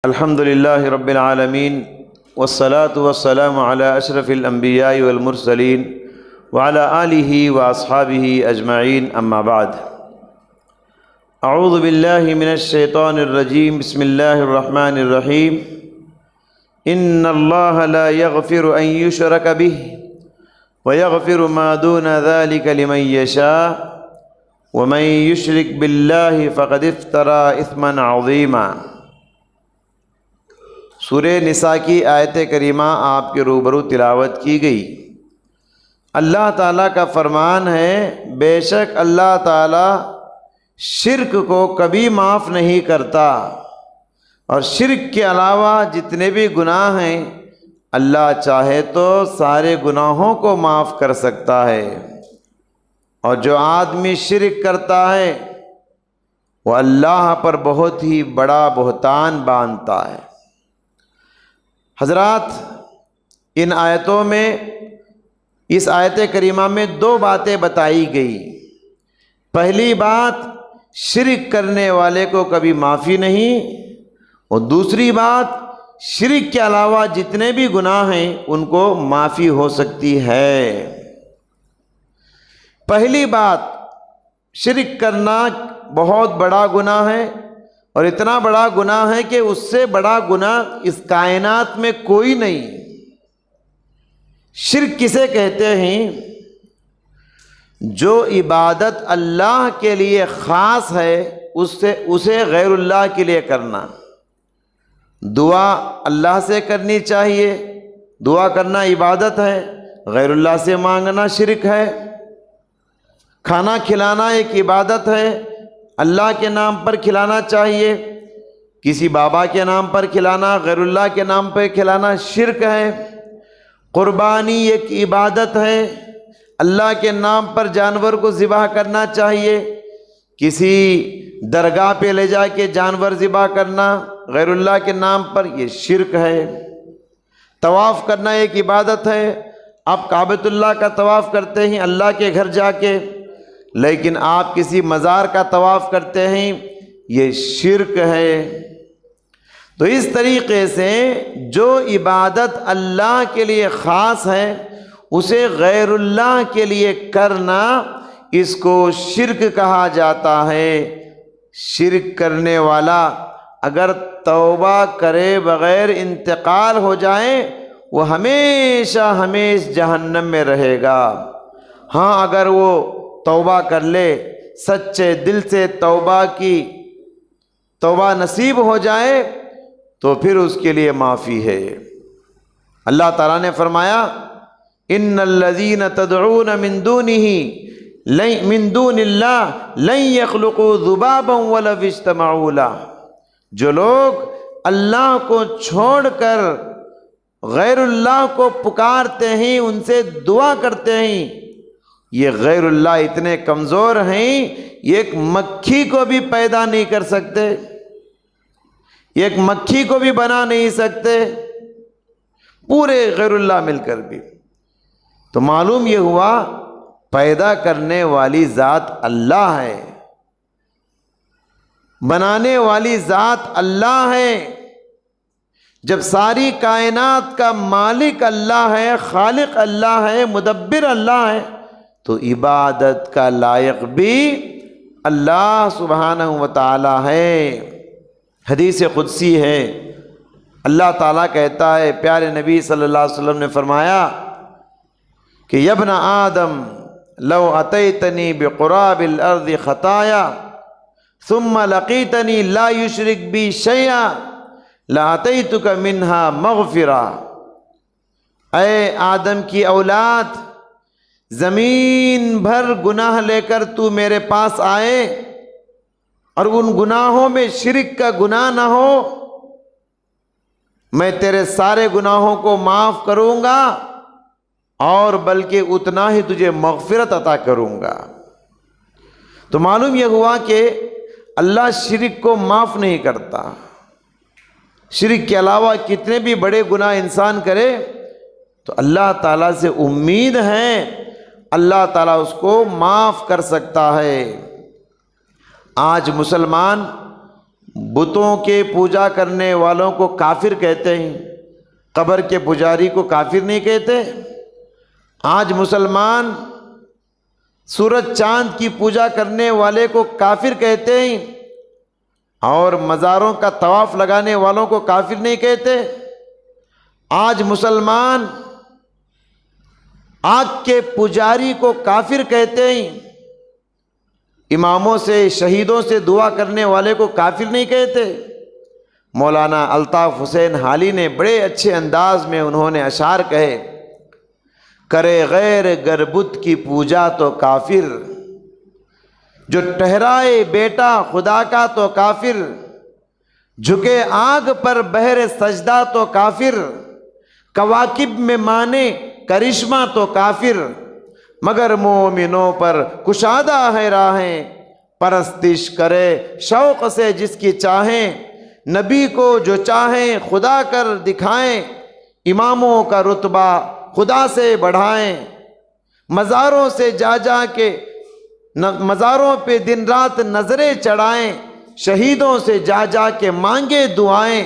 الحمد للہ رب العالمین والصلاة والسلام علی اشرف الانبیاء والمرسلین وعلی آلہ واصحابہ اجمعین اما بعد اعوذ باللہ من الشیطان الرجیم بسم اللہ الرحمن الرحیم ان اللہ لا یغفر ان یشرک بہ ویغفر ما دون ذلک لمن یشاء ومن یشرک باللہ فقد افترى اثما عظیما۔ سورہ نساء کی آیت کریمہ آپ کے روبرو تلاوت کی گئی۔ اللہ تعالیٰ کا فرمان ہے، بے شک اللہ تعالیٰ شرک کو کبھی معاف نہیں کرتا، اور شرک کے علاوہ جتنے بھی گناہ ہیں اللہ چاہے تو سارے گناہوں کو معاف کر سکتا ہے، اور جو آدمی شرک کرتا ہے وہ اللہ پر بہت ہی بڑا بہتان باندھتا ہے۔ حضرات، ان آیتوں میں، اس آیت کریمہ میں دو باتیں بتائی گئی۔ پہلی بات، شرک کرنے والے کو کبھی معافی نہیں، اور دوسری بات، شرک کے علاوہ جتنے بھی گناہ ہیں ان کو معافی ہو سکتی ہے۔ پہلی بات، شرک کرنا بہت بڑا گناہ ہے، اور اتنا بڑا گناہ ہے کہ اس سے بڑا گناہ اس کائنات میں کوئی نہیں۔ شرک کسے کہتے ہیں؟ جو عبادت اللہ کے لیے خاص ہے اسے غیر اللہ کے لیے کرنا۔ دعا اللہ سے کرنی چاہیے، دعا کرنا عبادت ہے، غیر اللہ سے مانگنا شرک ہے۔ کھانا کھلانا ایک عبادت ہے، اللہ کے نام پر کھلانا چاہیے، کسی بابا کے نام پر کھلانا، غیر اللہ کے نام پر کھلانا شرک ہے۔ قربانی ایک عبادت ہے، اللہ کے نام پر جانور کو ذبح کرنا چاہیے، کسی درگاہ پہ لے جا کے جانور ذبح کرنا غیر اللہ کے نام پر یہ شرک ہے۔ طواف کرنا ایک عبادت ہے، آپ کعبۃ اللہ کا طواف کرتے ہیں اللہ کے گھر جا کے، لیکن آپ کسی مزار کا طواف کرتے ہیں، یہ شرک ہے۔ تو اس طریقے سے جو عبادت اللہ کے لیے خاص ہے اسے غیر اللہ کے لیے کرنا، اس کو شرک کہا جاتا ہے۔ شرک کرنے والا اگر توبہ کرے بغیر انتقال ہو جائے وہ ہمیشہ ہمیشہ جہنم میں رہے گا۔ ہاں، اگر وہ توبہ کر لے، سچے دل سے توبہ نصیب ہو جائے تو پھر اس کے لیے معافی ہے۔ اللہ تعالیٰ نے فرمایا، ان الذین تدعون من دون اللہ لن یخلقوا ذبابا ولو اجتمعوا لہ۔ جو لوگ اللہ کو چھوڑ کر غیر اللہ کو پکارتے ہیں، ان سے دعا کرتے ہیں، یہ غیر اللہ اتنے کمزور ہیں ایک مکھی کو بھی پیدا نہیں کر سکتے، ایک مکھی کو بھی بنا نہیں سکتے، پورے غیر اللہ مل کر بھی۔ تو معلوم یہ ہوا پیدا کرنے والی ذات اللہ ہے، بنانے والی ذات اللہ ہے۔ جب ساری کائنات کا مالک اللہ ہے، خالق اللہ ہے، مدبر اللہ ہے، تو عبادت کا لائق بھی اللہ سبحانہ وتعالی ہے۔ حدیث قدسی ہے، اللہ تعالیٰ کہتا ہے، پیارے نبی صلی اللہ علیہ وسلم نے فرمایا کہ یا ابن آدم لو اتیتنی بقراب الارض خطایا ثم لقیتنی لا یشرک بی شیئا لاتیتک منہا مغفرہ۔ اے آدم کی اولاد، زمین بھر گناہ لے کر تو میرے پاس آئے اور ان گناہوں میں شرک کا گناہ نہ ہو، میں تیرے سارے گناہوں کو معاف کروں گا، اور بلکہ اتنا ہی تجھے مغفرت عطا کروں گا۔ تو معلوم یہ ہوا کہ اللہ شرک کو معاف نہیں کرتا۔ شرک کے علاوہ کتنے بھی بڑے گناہ انسان کرے تو اللہ تعالیٰ سے امید ہے اللہ تعالیٰ اس کو معاف کر سکتا ہے۔ آج مسلمان بتوں کے پوجا کرنے والوں کو کافر کہتے ہیں، قبر کے پجاری کو کافر نہیں کہتے۔ آج مسلمان سورج چاند کی پوجا کرنے والے کو کافر کہتے ہیں اور مزاروں کا طواف لگانے والوں کو کافر نہیں کہتے۔ آج مسلمان آگ کے پجاری کو کافر کہتے ہیں، اماموں سے، شہیدوں سے دعا کرنے والے کو کافر نہیں کہتے۔ مولانا الطاف حسین حالی نے بڑے اچھے انداز میں انہوں نے اشعار کہے، کرے غیر گر بت کی پوجا تو کافر، جو ٹھہرائے بیٹا خدا کا تو کافر، جھکے آگ پر بہر سجدہ تو کافر، کواکب میں مانے کرشمہ تو کافر، مگر مومنوں پر کشادہ ہے راہیں، پرستش کرے شوق سے جس کی چاہیں، نبی کو جو چاہیں خدا کر دکھائیں، اماموں کا رتبہ خدا سے بڑھائیں، مزاروں سے جا جا کے مزاروں پہ دن رات نظریں چڑھائیں، شہیدوں سے جا جا کے مانگے دعائیں،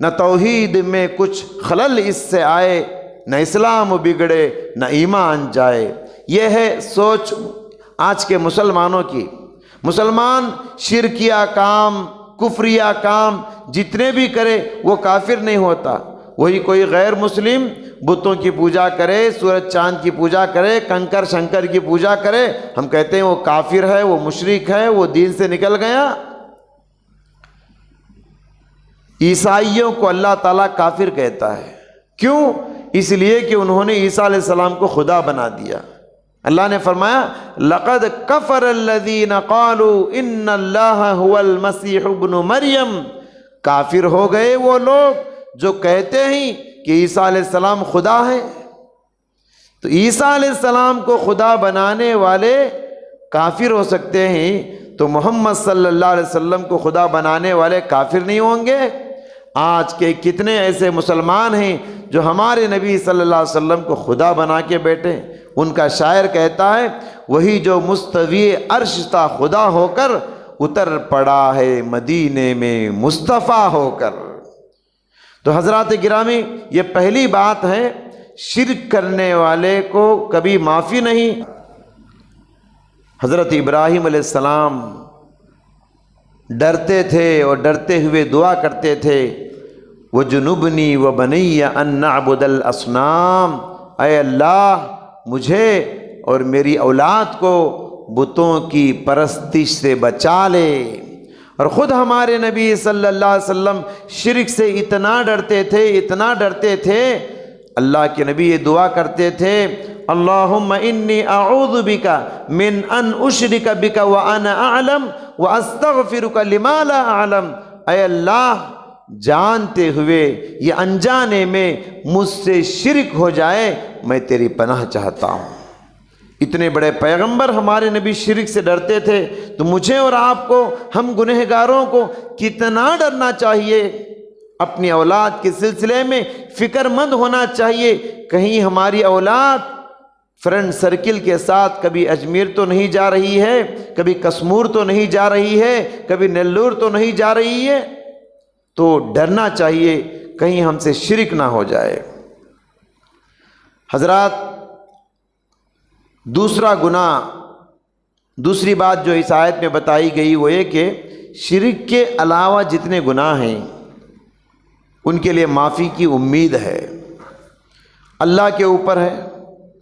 نہ توحید میں کچھ خلل اس سے آئے، نہ اسلام بگڑے نہ ایمان جائے۔ یہ ہے سوچ آج کے مسلمانوں کی۔ مسلمان شرکیہ کام، کفریہ کام جتنے بھی کرے وہ کافر نہیں ہوتا۔ وہی کوئی غیر مسلم بتوں کی پوجا کرے، سورج چاند کی پوجا کرے، کنکر شنکر کی پوجا کرے، ہم کہتے ہیں وہ کافر ہے، وہ مشرک ہے، وہ دین سے نکل گیا۔ عیسائیوں کو اللہ تعالیٰ کافر کہتا ہے، کیوں؟ اس لیے کہ انہوں نے عیسیٰ علیہ السلام کو خدا بنا دیا۔ اللہ نے فرمایا لَقَدْ كَفَرَ الَّذِينَ قَالُوا إِنَّ اللَّهَ هُوَ الْمَسِيحُ ابْنُ مَرْيَمَ، کافر ہو گئے وہ لوگ جو کہتے ہیں کہ عیسیٰ علیہ السلام خدا ہے۔ تو عیسیٰ علیہ السلام کو خدا بنانے والے کافر ہو سکتے ہیں، تو محمد صلی اللہ علیہ وسلم کو خدا بنانے والے کافر نہیں ہوں گے؟ آج کے کتنے ایسے مسلمان ہیں جو ہمارے نبی صلی اللہ علیہ وسلم کو خدا بنا کے بیٹھے۔ ان کا شاعر کہتا ہے وہی جو مستوی عرش تھا خدا ہو کر، اتر پڑا ہے مدینے میں مصطفیٰ ہو کر۔ تو حضرات گرامی، یہ پہلی بات ہے، شرک کرنے والے کو کبھی معافی نہیں۔ حضرت ابراہیم علیہ السلام ڈرتے تھے اور ڈرتے ہوئے دعا کرتے تھے، وَجُنُبْنِي وَبَنِيَّ أَن نَعْبُدَ الْأَصْنَامَ، اے اللہ مجھے اور میری اولاد کو بتوں کی پرستش سے بچا لے۔ اور خود ہمارے نبی صلی اللہ علیہ وسلم شرک سے اتنا ڈرتے تھے، اتنا ڈرتے تھے، اللہ کے نبی یہ دعا کرتے تھے، اللہم انی اعوذ بک من ان اشرک بک وانا اعلم واستغفرک لما لا اعلم، اے اللہ جانتے ہوئے یا انجانے میں مجھ سے شرک ہو جائے میں تیری پناہ چاہتا ہوں۔ اتنے بڑے پیغمبر ہمارے نبی شرک سے ڈرتے تھے، تو مجھے اور آپ کو، ہم گنہگاروں کو کتنا ڈرنا چاہیے۔ اپنی اولاد کے سلسلے میں فکر مند ہونا چاہیے، کہیں ہماری اولاد فرینڈ سرکل کے ساتھ کبھی اجمیر تو نہیں جا رہی ہے، کبھی کشمور تو نہیں جا رہی ہے، کبھی نیلور تو نہیں جا رہی ہے، تو ڈرنا چاہیے کہیں ہم سے شرک نہ ہو جائے۔ حضرات، دوسرا گناہ، دوسری بات جو اس آیت میں بتائی گئی وہ یہ کہ شرک کے علاوہ جتنے گناہ ہیں ان کے لیے معافی کی امید ہے، اللہ کے اوپر ہے۔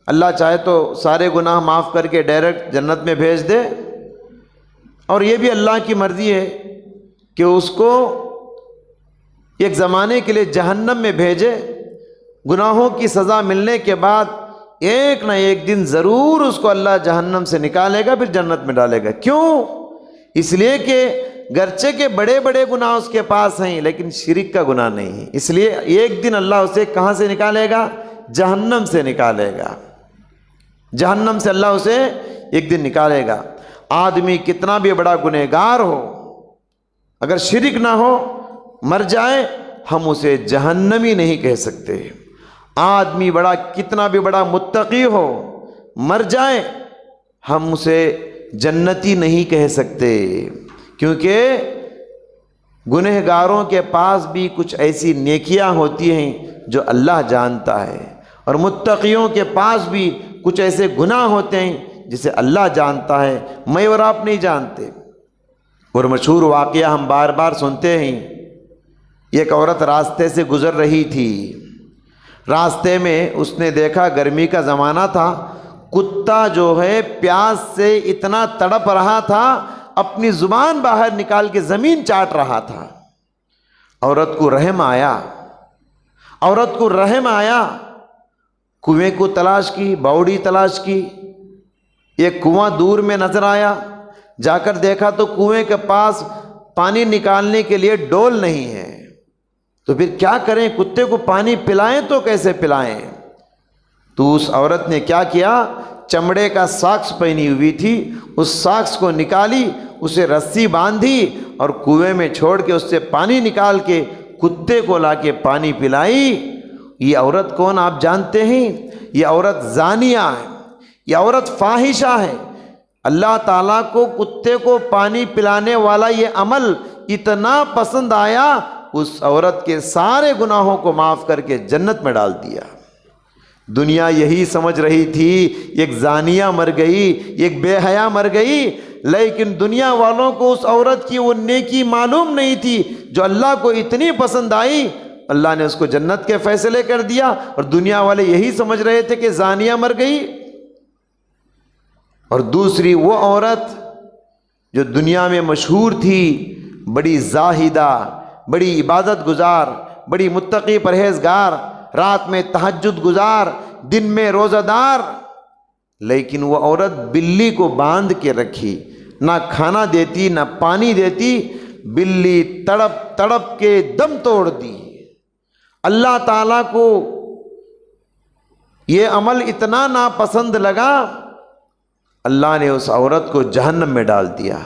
اللہ چاہے تو سارے گناہ معاف کر کے ڈائریکٹ جنت میں بھیج دے، اور یہ بھی اللہ کی مرضی ہے کہ اس کو ایک زمانے کے لیے جہنم میں بھیجے، گناہوں کی سزا ملنے کے بعد ایک نہ ایک دن ضرور اس کو اللہ جہنم سے نکالے گا، پھر جنت میں ڈالے گا۔ کیوں؟ اس لیے کہ گرچہ کے بڑے بڑے گناہ اس کے پاس ہیں لیکن شرک کا گناہ نہیں ہے، اس لیے ایک دن اللہ اسے کہاں سے نکالے گا؟ جہنم سے نکالے گا۔ جہنم سے اللہ اسے ایک دن نکالے گا۔ آدمی کتنا بھی بڑا گنہگار ہو، اگر شرک نہ ہو، مر جائے، ہم اسے جہنمی نہیں کہہ سکتے۔ آدمی بڑا کتنا بھی بڑا متقی ہو، مر جائے، ہم اسے جنتی نہیں کہہ سکتے، کیونکہ گنہگاروں کے پاس بھی کچھ ایسی نیکیاں ہوتی ہیں جو اللہ جانتا ہے، اور متقیوں کے پاس بھی کچھ ایسے گناہ ہوتے ہیں جسے اللہ جانتا ہے، میں اور آپ نہیں جانتے۔ اور مشہور واقعہ ہم بار بار سنتے ہیں، ایک عورت راستے سے گزر رہی تھی، راستے میں اس نے دیکھا گرمی کا زمانہ تھا، کتا جو ہے پیاس سے اتنا تڑپ رہا تھا اپنی زبان باہر نکال کے زمین چاٹ رہا تھا۔ عورت کو رحم آیا، کنویں کو تلاش کی، باوڑی تلاش کی، ایک کنواں دور میں نظر آیا، جا کر دیکھا تو کنویں کے پاس پانی نکالنے کے لیے ڈول نہیں ہے، تو پھر کیا کریں، کتے کو پانی پلائیں تو کیسے پلائیں؟ تو اس عورت نے کیا کیا، چمڑے کا ساکس پہنی ہوئی تھی، اس ساکس کو نکالی، اسے رسی باندھی اور کنویں میں چھوڑ کے اس سے پانی نکال کے کتے کو لا کے پانی پلائی۔ یہ عورت کون آپ جانتے ہیں؟ یہ عورت زانیہ ہے، یہ عورت فاحشہ ہے۔ اللہ تعالیٰ کو کتے کو پانی پلانے والا یہ عمل اتنا پسند آیا، اس عورت کے سارے گناہوں کو معاف کر کے جنت میں ڈال دیا۔ دنیا یہی سمجھ رہی تھی ایک زانیہ مر گئی، ایک بے حیا مر گئی، لیکن دنیا والوں کو اس عورت کی وہ نیکی معلوم نہیں تھی جو اللہ کو اتنی پسند آئی، اللہ نے اس کو جنت کے فیصلے کر دیا، اور دنیا والے یہی سمجھ رہے تھے کہ زانیہ مر گئی۔ اور دوسری وہ عورت جو دنیا میں مشہور تھی، بڑی زاہدہ، بڑی عبادت گزار، بڑی متقی پرہیزگار، رات میں تہجد گزار، دن میں روزہ دار، لیکن وہ عورت بلی کو باندھ کے رکھی، نہ کھانا دیتی نہ پانی دیتی، بلی تڑپ تڑپ کے دم توڑ دی۔ اللہ تعالیٰ کو یہ عمل اتنا ناپسند لگا، اللہ نے اس عورت کو جہنم میں ڈال دیا۔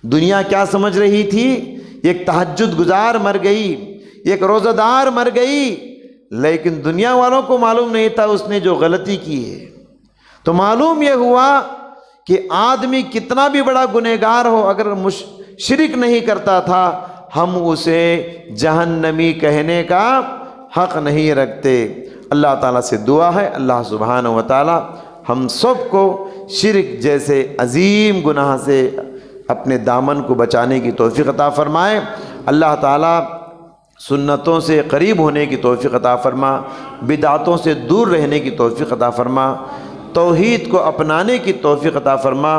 دنیا کیا سمجھ رہی تھی؟ ایک تہجد گزار مر گئی، ایک روزہ دار مر گئی، لیکن دنیا والوں کو معلوم نہیں تھا اس نے جو غلطی کی ہے۔ تو معلوم یہ ہوا کہ آدمی کتنا بھی بڑا گنہگار ہو، اگر شرک نہیں کرتا تھا، ہم اسے جہنمی کہنے کا حق نہیں رکھتے۔ اللہ تعالیٰ سے دعا ہے اللہ سبحانہ و تعالیٰ ہم سب کو شرک جیسے عظیم گناہ سے اپنے دامن کو بچانے کی توفیق عطا فرمائے۔ اللہ تعالیٰ سنتوں سے قریب ہونے کی توفیق عطا فرما، بدعتوں سے دور رہنے کی توفیق عطا فرما، توحید کو اپنانے کی توفیق عطا فرما،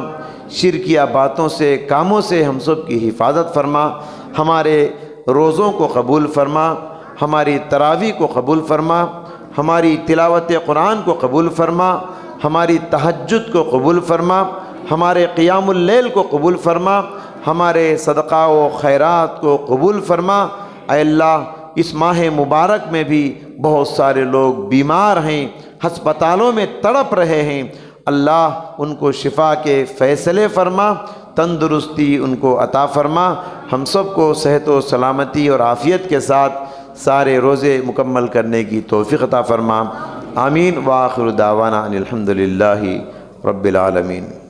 شرکیہ باتوں سے کاموں سے ہم سب کی حفاظت فرما، ہمارے روزوں کو قبول فرما، ہماری تراویح کو قبول فرما، ہماری تلاوت قرآن کو قبول فرما، ہماری تہجد کو قبول فرما، ہمارے قیام اللیل کو قبول فرما، ہمارے صدقہ و خیرات کو قبول فرما۔ اے اللہ اس ماہ مبارک میں بھی بہت سارے لوگ بیمار ہیں، ہسپتالوں میں تڑپ رہے ہیں، اللہ ان کو شفا کے فیصلے فرما، تندرستی ان کو عطا فرما، ہم سب کو صحت و سلامتی اور عافیت کے ساتھ سارے روزے مکمل کرنے کی توفیق عطا فرما۔ آمین۔ وآخر دعوانا ان الحمد للہ رب العالمین۔